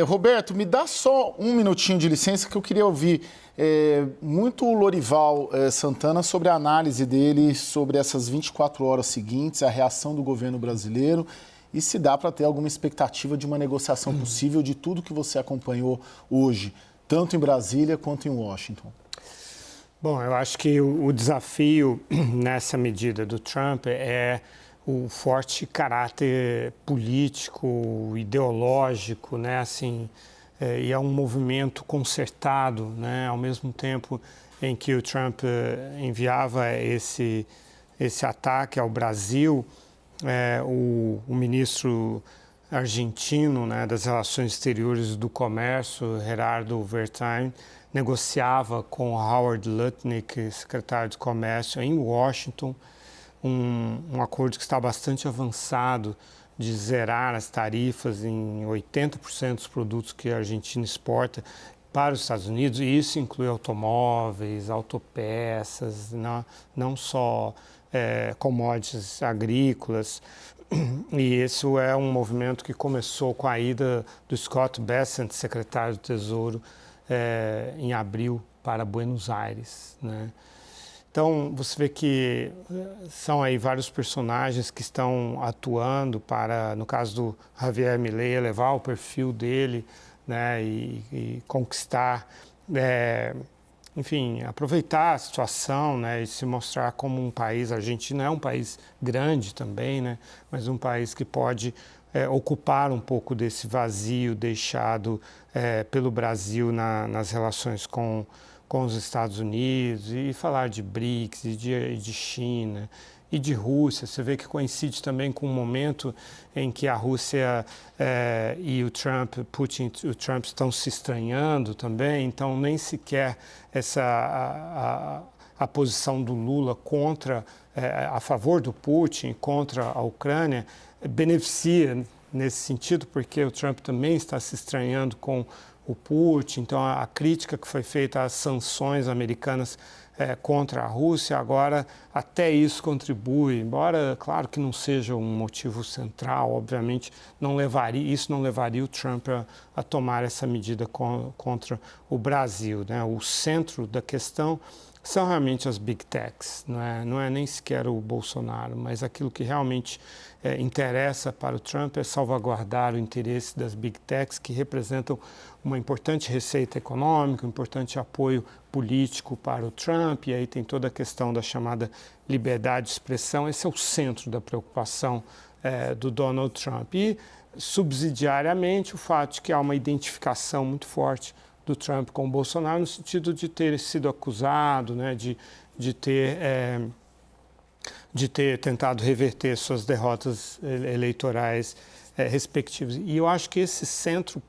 Roberto, me dá só um minutinho de licença que eu queria ouvir muito o Lorival Santana sobre a análise dele sobre essas 24 horas seguintes, a reação do governo brasileiro e se dá para ter alguma expectativa de uma negociação possível de tudo que você acompanhou hoje, tanto em Brasília quanto em Washington. Bom, eu acho que o desafio nessa medida do Trump é o forte caráter político, ideológico, né, assim, e é um movimento concertado, né, ao mesmo tempo em que o Trump enviava esse ataque ao Brasil, o ministro argentino, né, das Relações Exteriores e do Comércio, Gerardo Wertheim, negociava com Howard Lutnick, secretário de Comércio, em Washington, um acordo que está bastante avançado de zerar as tarifas em 80% dos produtos que a Argentina exporta para os Estados Unidos, e isso inclui automóveis, autopeças, não só commodities agrícolas. E isso é um movimento que começou com a ida do Scott Bessent, secretário do Tesouro, em abril para Buenos Aires, né? Então, você vê que são aí vários personagens que estão atuando para, no caso do Javier Milei, elevar o perfil dele, né, e conquistar, enfim, aproveitar a situação, né, e se mostrar como um país. A Argentina é um país grande também, né, mas um país que pode ocupar um pouco desse vazio deixado pelo Brasil nas relações com os Estados Unidos, e falar de BRICS, e de China, e de Rússia. Você vê que coincide também com um momento em que a Rússia e o Putin e o Trump estão se estranhando também, então nem sequer a posição do Lula a favor do Putin, contra a Ucrânia, beneficia nesse sentido, porque o Trump também está se estranhando com o Putin. Então, a crítica que foi feita às sanções americanas contra a Rússia, agora até isso contribui, embora, claro que não seja um motivo central, obviamente, isso não levaria o Trump a tomar essa medida contra o Brasil, né? O centro da questão são realmente as Big Techs, não é nem sequer o Bolsonaro, mas aquilo que realmente interessa para o Trump é salvaguardar o interesse das Big Techs, que representam uma importante receita econômica, um importante apoio político para o Trump, e aí tem toda a questão da chamada liberdade de expressão. Esse é o centro da preocupação do Donald Trump. E, subsidiariamente, o fato de que há uma identificação muito forte do Trump com o Bolsonaro, no sentido de ter sido acusado, né, de ter tentado reverter suas derrotas eleitorais respectivas. E eu acho que esse centro,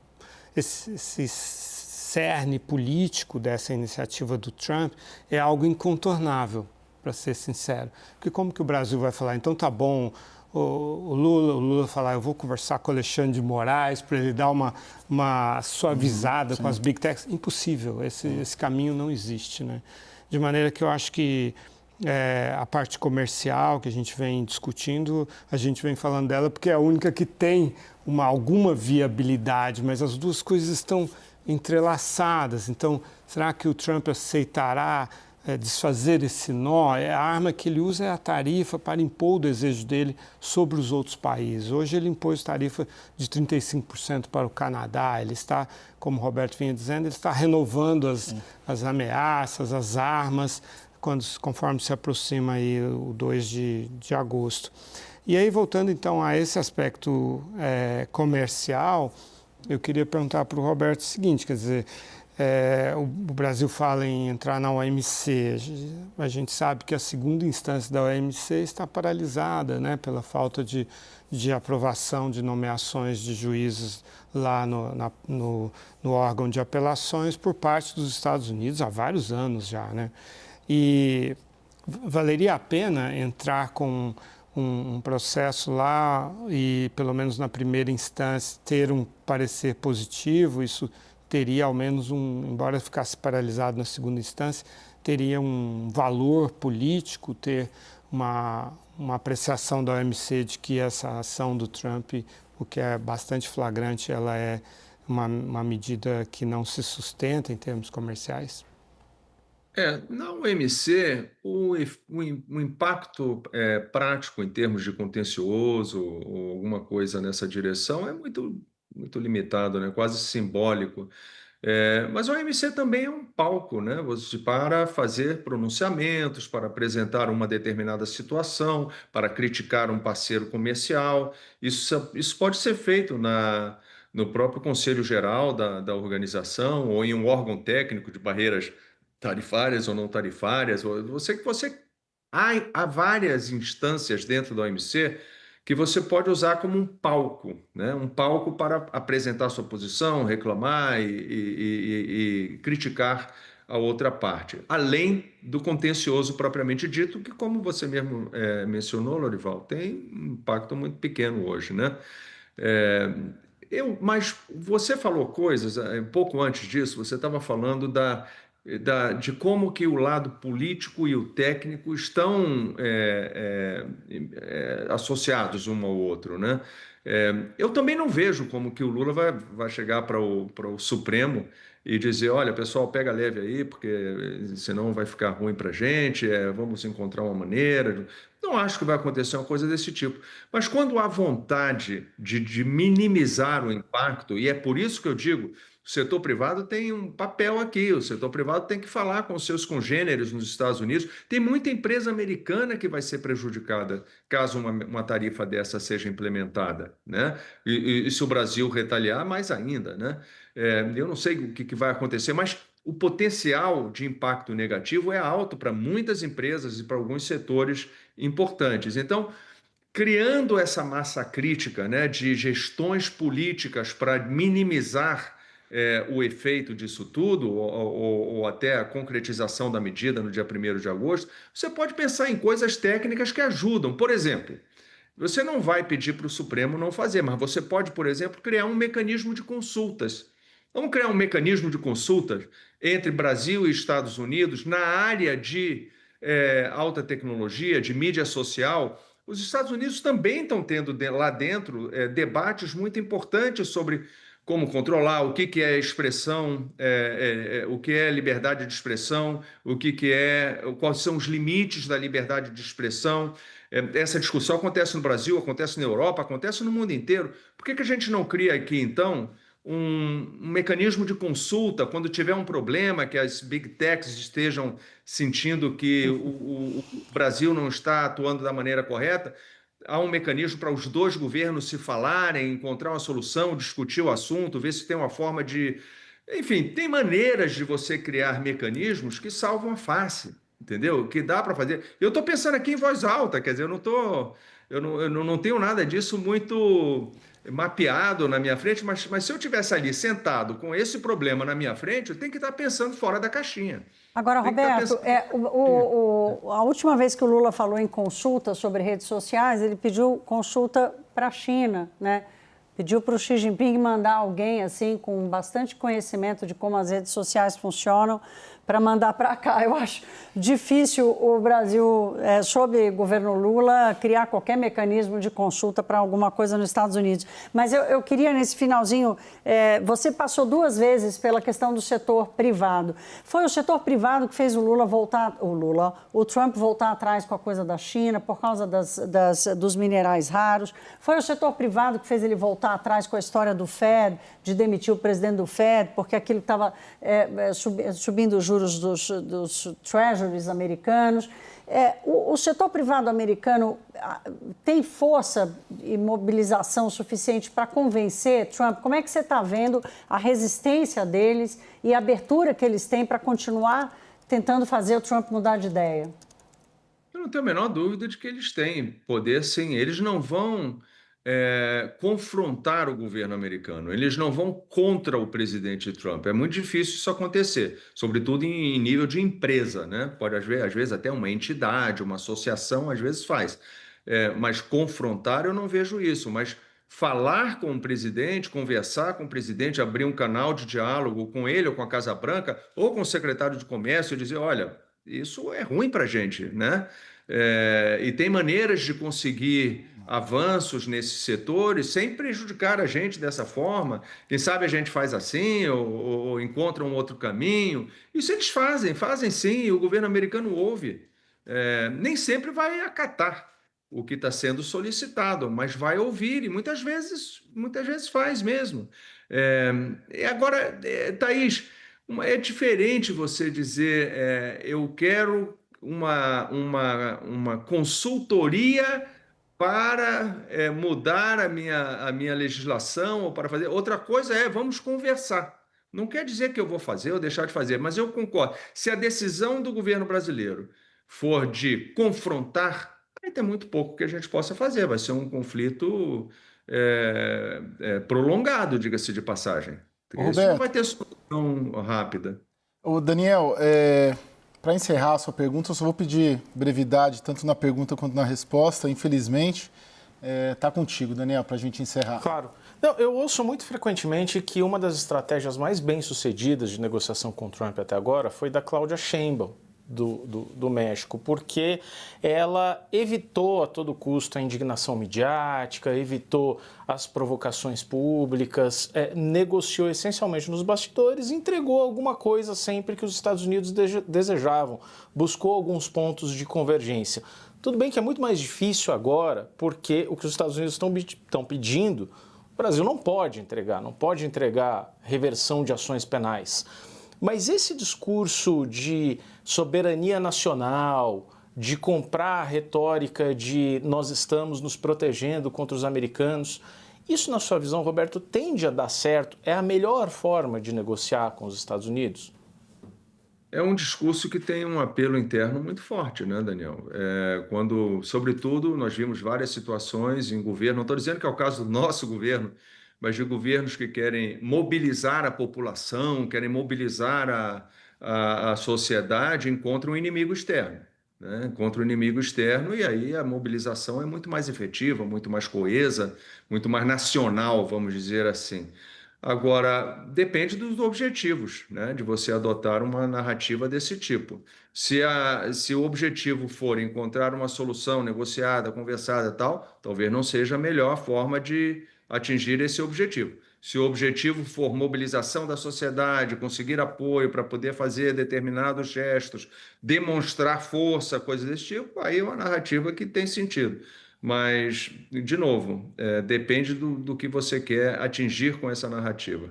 esse cerne político dessa iniciativa do Trump é algo incontornável, para ser sincero. Porque como que o Brasil vai falar, então tá bom, o Lula falar, eu vou conversar com o Alexandre de Moraes para ele dar uma suavizada com as Big Techs? Impossível, esse caminho não existe, né? De maneira que eu acho que a parte comercial que a gente vem discutindo, a gente vem falando dela porque é a única que tem alguma viabilidade, mas as duas coisas estão entrelaçadas. Então, será que o Trump aceitará desfazer esse nó? A arma que ele usa é a tarifa para impor o desejo dele sobre os outros países. Hoje ele impôs tarifa de 35% para o Canadá. Ele está, como o Roberto vinha dizendo, ele está renovando as ameaças, as armas, conforme se aproxima aí o 2 de agosto. E aí, voltando então a esse aspecto comercial, eu queria perguntar para o Roberto o seguinte, quer dizer, o Brasil fala em entrar na OMC, a gente sabe que a segunda instância da OMC está paralisada, né, pela falta de aprovação de nomeações de juízes lá no órgão de apelações por parte dos Estados Unidos há vários anos já, né? E valeria a pena entrar com um processo lá e, pelo menos na primeira instância, ter um parecer positivo? Isso teria ao menos embora ficasse paralisado na segunda instância, teria um valor político, ter uma apreciação da OMC de que essa ação do Trump, o que é bastante flagrante, ela é uma medida que não se sustenta em termos comerciais? Na OMC, o impacto prático em termos de contencioso ou alguma coisa nessa direção é muito limitado, né? Quase simbólico. Mas a OMC também é um palco, né? Para fazer pronunciamentos, para apresentar uma determinada situação, para criticar um parceiro comercial. Isso pode ser feito no próprio Conselho Geral da organização ou em um órgão técnico de barreiras tarifárias ou não tarifárias. Há várias instâncias dentro da OMC que você pode usar como um palco, né? Um palco para apresentar sua posição, reclamar e criticar a outra parte, além do contencioso propriamente dito, que, como você mesmo mencionou, Lorival, tem um impacto muito pequeno hoje, né? É, mas você falou coisas, pouco antes disso, você estava falando de como que o lado político e o técnico estão associados um ao outro, né? Eu também não vejo como que o Lula vai chegar para o Supremo e dizer, olha, pessoal, pega leve aí, porque senão vai ficar ruim para a gente, vamos encontrar uma maneira. Não acho que vai acontecer uma coisa desse tipo. Mas quando há vontade de minimizar o impacto, e é por isso que eu digo, o setor privado tem um papel aqui, o setor privado tem que falar com seus congêneres nos Estados Unidos. Tem muita empresa americana que vai ser prejudicada caso uma tarifa dessa seja implementada, né? E se o Brasil retaliar, mais ainda, né? Eu não sei o que vai acontecer, mas o potencial de impacto negativo é alto para muitas empresas e para alguns setores importantes. Então, criando essa massa crítica, né, de gestões políticas para minimizar o efeito disso tudo, ou até a concretização da medida no dia 1º de agosto, você pode pensar em coisas técnicas que ajudam. Por exemplo, você não vai pedir para o Supremo não fazer, mas você pode, por exemplo, criar um mecanismo de consultas. Vamos criar um mecanismo de consultas entre Brasil e Estados Unidos na área de alta tecnologia, de mídia social. Os Estados Unidos também estão tendo lá dentro debates muito importantes sobre como controlar, o que é expressão, o que é liberdade de expressão, quais são os limites da liberdade de expressão. Essa discussão acontece no Brasil, acontece na Europa, acontece no mundo inteiro. Por que a gente não cria aqui, então, um mecanismo de consulta quando tiver um problema, que as big techs estejam sentindo que o Brasil não está atuando da maneira correta? Há um mecanismo para os dois governos se falarem, encontrar uma solução, discutir o assunto, ver se tem uma forma de... Enfim, tem maneiras de você criar mecanismos que salvam a face, entendeu? Que dá para fazer. Eu estou pensando aqui em voz alta, quer dizer, eu não tenho nada disso muito mapeado na minha frente, mas se eu tivesse ali sentado com esse problema na minha frente, eu tenho que estar pensando fora da caixinha. Agora, Roberto, a última vez que o Lula falou em consulta sobre redes sociais, ele pediu consulta para a China, né? Pediu para o Xi Jinping mandar alguém assim com bastante conhecimento de como as redes sociais funcionam para mandar para cá. Eu acho difícil o Brasil, sob governo Lula, criar qualquer mecanismo de consulta para alguma coisa nos Estados Unidos. Mas eu queria, nesse finalzinho, você passou 2 vezes pela questão do setor privado. Foi o setor privado que fez o Trump voltar atrás com a coisa da China por causa dos minerais raros. Foi o setor privado que fez ele voltar atrás com a história do Fed, de demitir o presidente do Fed, porque aquilo estava subindo os juros dos treasuries americanos. O setor privado americano tem força e mobilização suficiente para convencer Trump? Como é que você está vendo a resistência deles e a abertura que eles têm para continuar tentando fazer o Trump mudar de ideia? Eu não tenho a menor dúvida de que eles têm poder, sim. Eles não vão confrontar o governo americano. Eles não vão contra o presidente Trump. É muito difícil isso acontecer, sobretudo em nível de empresa, né? Pode, às vezes, até uma entidade, uma associação, às vezes faz. Mas confrontar, eu não vejo isso. Mas falar com o presidente, conversar com o presidente, abrir um canal de diálogo com ele ou com a Casa Branca ou com o secretário de Comércio e dizer, olha, isso é ruim para a gente, né? e tem maneiras de conseguir avanços nesses setores sem prejudicar a gente dessa forma. Quem sabe a gente faz assim ou encontra um outro caminho. Isso eles fazem sim, e o governo americano ouve. Nem sempre vai acatar o que está sendo solicitado, mas vai ouvir e muitas vezes faz mesmo. Agora, Thaís, é diferente você dizer eu quero uma consultoria para mudar a minha legislação ou para fazer. Outra coisa vamos conversar. Não quer dizer que eu vou fazer ou deixar de fazer, mas eu concordo. Se a decisão do governo brasileiro for de confrontar, aí tem muito pouco que a gente possa fazer. Vai ser um conflito prolongado, diga-se de passagem. Isso não vai Roberto, ter solução rápida. ô Daniel, para encerrar a sua pergunta, eu só vou pedir brevidade, tanto na pergunta quanto na resposta. Infelizmente, tá contigo, Daniel, para a gente encerrar. Claro. Não, eu ouço muito frequentemente que uma das estratégias mais bem-sucedidas de negociação com o Trump até agora foi da Cláudia Sheinbaum, do México, porque ela evitou a todo custo a indignação midiática, evitou as provocações públicas, negociou essencialmente nos bastidores e entregou alguma coisa sempre que os Estados Unidos desejavam, buscou alguns pontos de convergência. Tudo bem que é muito mais difícil agora, porque o que os Estados Unidos estão pedindo, o Brasil não pode entregar reversão de ações penais. Mas esse discurso de soberania nacional, de comprar a retórica de nós estamos nos protegendo contra os americanos, isso, na sua visão, Roberto, tende a dar certo? É a melhor forma de negociar com os Estados Unidos? É um discurso que tem um apelo interno muito forte, né, Daniel? Quando, sobretudo, nós vimos várias situações em governo, não estou dizendo que é o caso do nosso governo, mas de governos que querem mobilizar a população, querem mobilizar a sociedade contra um inimigo externo, né? Contra o inimigo externo, e aí a mobilização é muito mais efetiva, muito mais coesa, muito mais nacional, vamos dizer assim. Agora, depende dos objetivos, né, de você adotar uma narrativa desse tipo. Se o objetivo for encontrar uma solução negociada, conversada e tal, talvez não seja a melhor forma de atingir esse objetivo. Se o objetivo for mobilização da sociedade, conseguir apoio para poder fazer determinados gestos, demonstrar força, coisas desse tipo, aí é uma narrativa que tem sentido. Mas, de novo, depende do que você quer atingir com essa narrativa.